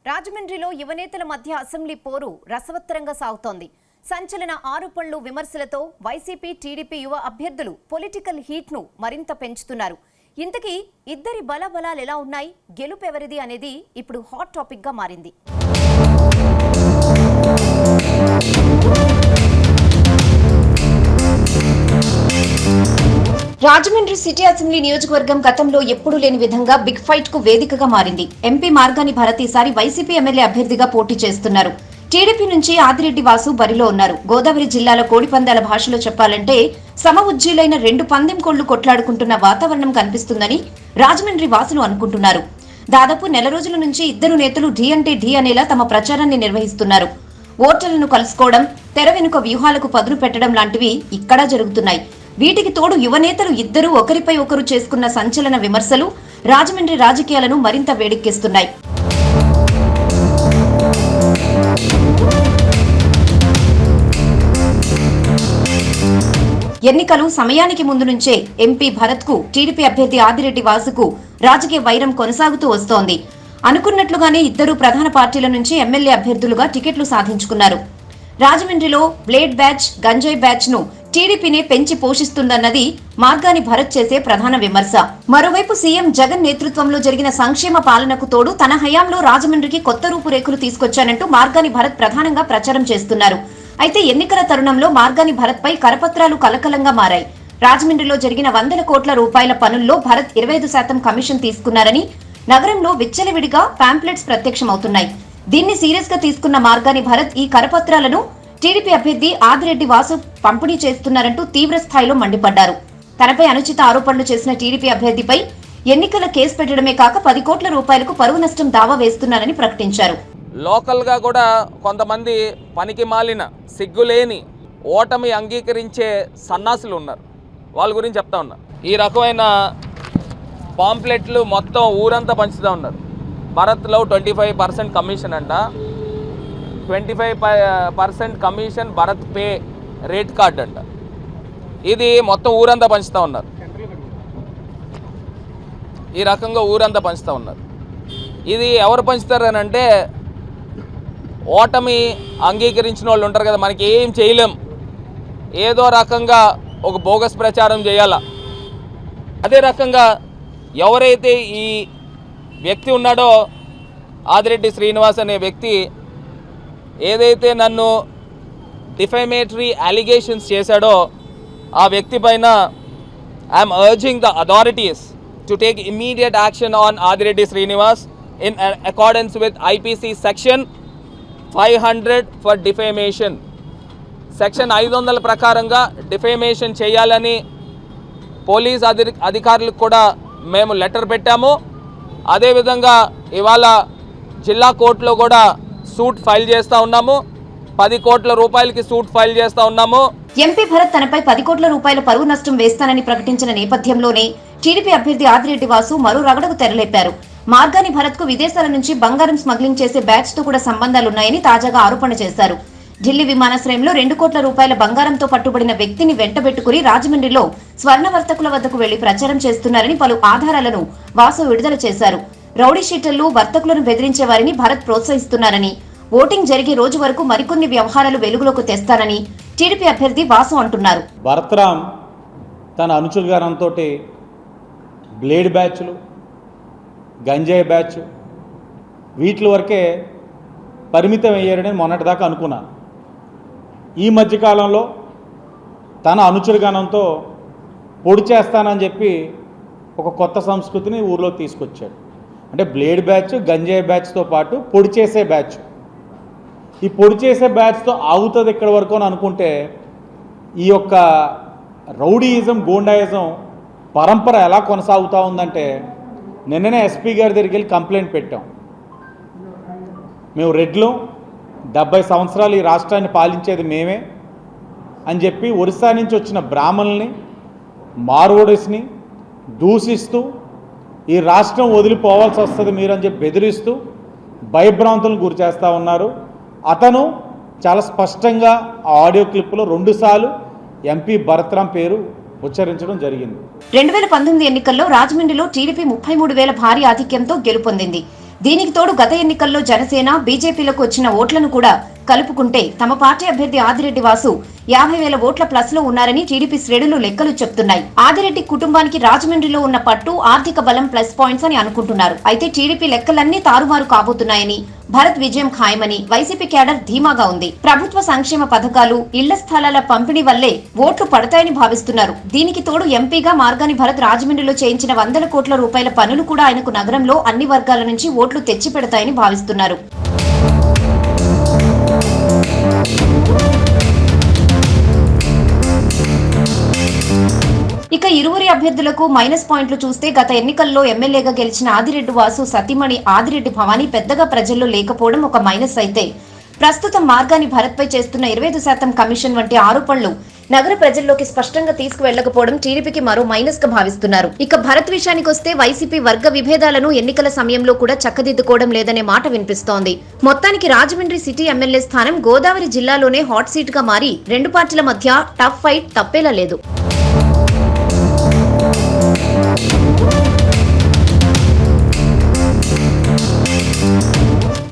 రాజమండ్రిలో యువనేతల మధ్య అసెంబ్లీ పోరు రసవత్తరంగా సాగుతోంది. సంచలన ఆరోపణలు విమర్శలతో వైసీపీ టీడీపీ యువ అభ్యర్థులు పొలిటికల్ హీట్ ను మరింత పెంచుతున్నారు. ఇంతకీ ఇద్దరి బలాబలాలు ఎలా ఉన్నాయి, గెలుపు ఎవరిది అనేది ఇప్పుడు హాట్ టాపిక్ గా మారింది. రాజమండ్రి సిటీ అసెంబ్లీ నియోజకవర్గం గతంలో ఎప్పుడూ లేని విధంగా బిగ్ ఫైట్ కు వేదికగా మారింది. ఎంపీ మార్గాని భరత్ ఈసారి వైసీపీ ఎమ్మెల్యే అభ్యర్థిగా పోటీ చేస్తున్నారు. టీడీపీ నుంచి ఆదిరెడ్డి వాసు బరిలో ఉన్నారు. గోదావరి జిల్లాల కోడిపందాల భాషలో చెప్పాలంటే సమ ఉజ్జీలైన రెండు పందెం కోళ్లు కొట్లాడుకుంటున్న వాతావరణం కనిపిస్తుందని రాజమండ్రి వాసులు అనుకుంటున్నారు. దాదాపు నెల రోజుల నుంచి ఇద్దరు నేతలు ఢీ అంటే ఢీ అనేలా తమ ప్రచారాన్ని నిర్వహిస్తున్నారు. ఓటర్లను కలుసుకోవడం, తెర వెనుక వ్యూహాలకు పదును పెట్టడం లాంటివి ఇక్కడా జరుగుతున్నాయి. వీటికి తోడు యువనేతలు ఇద్దరూ ఒకరిపై ఒకరు చేసుకున్న సంచలన విమర్శలు రాజమండ్రి రాజకీయాలను మరింత వేడెక్కిస్తున్నాయి. ఎన్నికలు సమయానికి ముందు నుంచే ఎంపీ భరత్ కు టీడీపీ అభ్యర్థి ఆదిరెడ్డి వాసుకు రాజకీయ వైరం కొనసాగుతూ వస్తోంది. అనుకున్నట్లుగానే ఇద్దరు ప్రధాన పార్టీల నుంచి ఎమ్మెల్యే అభ్యర్థులుగా టికెట్లు సాధించుకున్నారు. రాజమండ్రిలో బ్లేడ్ బ్యాచ్, గంజాయి బ్యాచ్ ను టీడీపీనే పెంచి పోషిస్తుందన్నది మార్గాని భరత్ చేసే ప్రధాన విమర్శ. మరోవైపు సీఎం జగన్ నేతృత్వంలో జరిగిన సంక్షేమ పాలనకు తోడు తన హయాంలో రాజమండ్రికి కొత్త రూపురేఖలు తీసుకొచ్చానంటూ మార్గాని భరత్ ప్రధానంగా ప్రచారం చేస్తున్నారు. అయితే ఎన్నికల తరుణంలో మార్గాని భరత్ పై కరపత్రాలు కలకలంగా మారాయి. రాజమండ్రిలో జరిగిన 100 కోట్ల రూపాయల పనుల్లో భరత్ 25% కమిషన్ తీసుకున్నారని నగరంలో విచ్చలవిడిగా పాంప్లెట్స్ ప్రత్యక్షమవుతున్నాయి. దీన్ని సీరియస్ గా తీసుకున్న మార్గాని భరత్ ఈ కరపత్రాలను టీడీపీ అభ్యర్థి ఆదిరెడ్డి వాసు పంపిణీ చేస్తున్నారంటూ తీవ్ర స్థాయిలో మండిపడ్డారు. తనపై అనుచిత ఆరోపణలు చేసిన టీడీపీ అభ్యర్థిపై ఎన్నికల కేసు పెట్టడమే కాక 10 కోట్ల రూపాయలకు పరువు నష్టం దావా వేస్తున్నారని ప్రకటించారు. లోకల్ గా కూడా కొంతమంది పనికి మాలిన సిగ్గులేని ఓటమి అంగీకరించే సన్నాసులు ఉన్నారు. వాళ్ళ గురించి చెప్తా ఉన్నా. ఈ రకమైన పాంప్లెట్లు మొత్తం ఊరంతా పంచుతూ ఉన్నారు. భారత్లో 25% కమిషన్ అంట, 25% commission Bharat pay rate card అంట. ఇది మొత్తం ఊరంతా పంచుతూ ఉన్నారు. ఈ రకంగా ఊరంతా పంచుతూ ఉన్నారు. ఇది ఎవరు పంచుతారని అంటే ఓటమి అంగీకరించిన వాళ్ళు ఉంటారు కదా, మనకి ఏం చేయలేం, ఏదో రకంగా ఒక బోగస్ ప్రచారం చేయాలా. అదే రకంగా ఎవరైతే ఈ వ్యక్తి ఉన్నాడో ఆదిరెడ్డి శ్రీనివాస్ అనే వ్యక్తి ఏదైతే నన్ను డిఫమేటరీ అలిగేషన్స్ చేశాడో ఆ వ్యక్తి పైన I'm urging the authorities to take immediate action on Adireddy Srinivas in accordance with IPC section 500 for defamation. Section 500 ప్రకారంగా డిఫేమేషన్ చేయాలని పోలీస్ అధికారులకు కూడా మేము లెటర్ పెట్టాము. అదేవిధంగా ఇవాళ జిల్లా కోర్టులో కూడా సూట్ ఫైల్ చేస్తూ ఉన్నాము. 10 కోట్ల రూపాయలకి సూట్ ఫైల్ చేస్తూ ఉన్నాము. ఎంపీ భరత్ తనపై 10 కోట్ల రూపాయల పరువు నష్టం వేస్తానని ప్రకటించిన నేపథ్యంలోనే టీడీపీ అభ్యర్థి ఆదిరెడ్డి వాసు మరో రగడకు తెరలేపారు. మార్గాని భరత్ కు విదేశాల నుంచి బంగారం స్మగ్లింగ్ చేసే బ్యాచ్ తో కూడా సంబంధాలున్నాయని తాజాగా ఆరోపణ చేశారు. ఢిల్లీ విమానాశ్రయంలో 2 కోట్ల రూపాయల బంగారంతో పట్టుబడిన వ్యక్తిని వెంటబెట్టుకుని రాజమండ్రిలో స్వర్ణ వర్తకుల వద్దకు వెళ్లి ప్రచారం చేస్తున్నారని పలు ఆధారాలను వాసు విడుదల చేశారు. రౌడీ షీటర్లు, వర్తకులను బెదిరించే వారిని భరత్ ప్రోత్సహిస్తున్నారని, ఓటింగ్ జరిగే రోజు వరకు మరికొన్ని వ్యవహారాలు వెలుగులోకి తెస్తారని టీడీపీ అభ్యర్థి వాసు అంటున్నారు. భరత్రామ్ తన అనుచరుగారంతో బ్లేడ్ బ్యాచ్లు, గంజాయి బ్యాచ్ వీటి వరకే పరిమితం అయ్యారని మొన్నటిదాకా అనుకున్నాను. ఈ మధ్యకాలంలో తన అనుచరుగానంతో పొడి చేస్తానని చెప్పి ఒక కొత్త సంస్కృతిని ఊర్లో తీసుకొచ్చాడు. అంటే బ్లేడ్ బ్యాచ్, గంజాయి బ్యాచ్తో పాటు పొడి చేసే బ్యాచ్. ఈ పొడి చేసే బ్యాచ్తో ఆగుతుంది ఎక్కడి వరకు అని అనుకుంటే ఈ యొక్క రౌడీయిజం, గూండాయిజం పరంపర ఎలా కొనసాగుతూ ఉందంటే నిన్ననే ఎస్పీ గారి దగ్గరికి వెళ్ళి కంప్లైంట్ పెట్టాం. మేము రెడ్లు 70 సంవత్సరాలు ఈ రాష్ట్రాన్ని పాలించేది మేమే అని చెప్పి ఒరిస్సా నుంచి వచ్చిన బ్రాహ్మణుల్ని, మార్వోడిస్ని దూషిస్తూ ఈ రాష్ట్రం వదిలిపోవాల్సి వస్తుంది మీరు అని చెప్పి బెదిరిస్తూ భయభ్రాంతులను గురి చేస్తూ ఉన్నారు. అతను చాలా స్పష్టంగా ఆడియో క్లిప్లో 2 సార్లు ఎంపీ భరత్రామ్ పేరు ఉచ్చరించడం జరిగింది. 2019 ఎన్నికల్లో రాజమండ్రిలో టీడీపీ 33,000 భారీ ఆధిక్యంతో గెలుపొందింది. దీనికి తోడు గత ఎన్నికల్లో జనసేన బీజేపీలకు వచ్చిన ఓట్లను కూడా కలుపుకుంటే తమ పార్టీ అభ్యర్థి ఆదిరెడ్డి వాసు 50,000 ఓట్ల ప్లస్ లో ఉన్నారని టీడీపీ శ్రేణులు లెక్కలు చెప్తున్నాయి. ఆదిరెడ్డి కుటుంబానికి రాజమండ్రిలో ఉన్న పట్టు, ఆర్థిక బలం ప్లస్ పాయింట్స్ అని అనుకుంటున్నారు. అయితే టీడీపీ లెక్కలన్నీ తారుమారు కాబోతున్నాయని, భరత్ విజయం ఖాయమని వైసీపీ క్యాడర్ ధీమాగా ఉంది. ప్రభుత్వ సంక్షేమ పథకాలు, ఇళ్ల స్థలాల పంపిణీ వల్లే ఓట్లు పడతాయని భావిస్తున్నారు. దీనికి తోడు ఎంపీగా మార్గాని భరత్ రాజమండ్రిలో చేయించిన 100 కోట్ల రూపాయల పనులు కూడా ఆయనకు నగరంలో అన్ని వర్గాల నుంచి ఓట్లు తెచ్చి పెడతాయని భావిస్తున్నారు. ఇక ఇరువురి అభ్యర్థులకు మైనస్ పాయింట్లు చూస్తే గత ఎన్నికల్లో ఎమ్మెల్యేగా గెలిచిన ఆదిరెడ్డి వాసు సతీమణి ఆదిరెడ్డి భవానీ పెద్దగా ప్రజల్లో లేకపోవడం ఒక మైనస్ అయితే, ప్రస్తుతం మార్గాని భరత్ పై చేస్తున్న 25% కమిషన్ వంటి ఆరోపణలు నగర ప్రజల్లోకి స్పష్టంగా తీసుకువెళ్లకపోవడం టీడీపీకి మరో మైనస్ గా భావిస్తున్నారు. ఇక భరత్ విషయానికొస్తే వైసీపీ వర్గ విభేదాలను ఎన్నికల సమయంలో కూడా చక్కదిద్దుకోవడం లేదనే మాట వినిపిస్తోంది. మొత్తానికి రాజమండ్రి సిటీ ఎమ్మెల్యే స్థానం గోదావరి జిల్లాలోనే హాట్ సీట్ గా మారి రెండు పార్టీల మధ్య టఫ్ ఫైట్ తప్పేలా లేదు.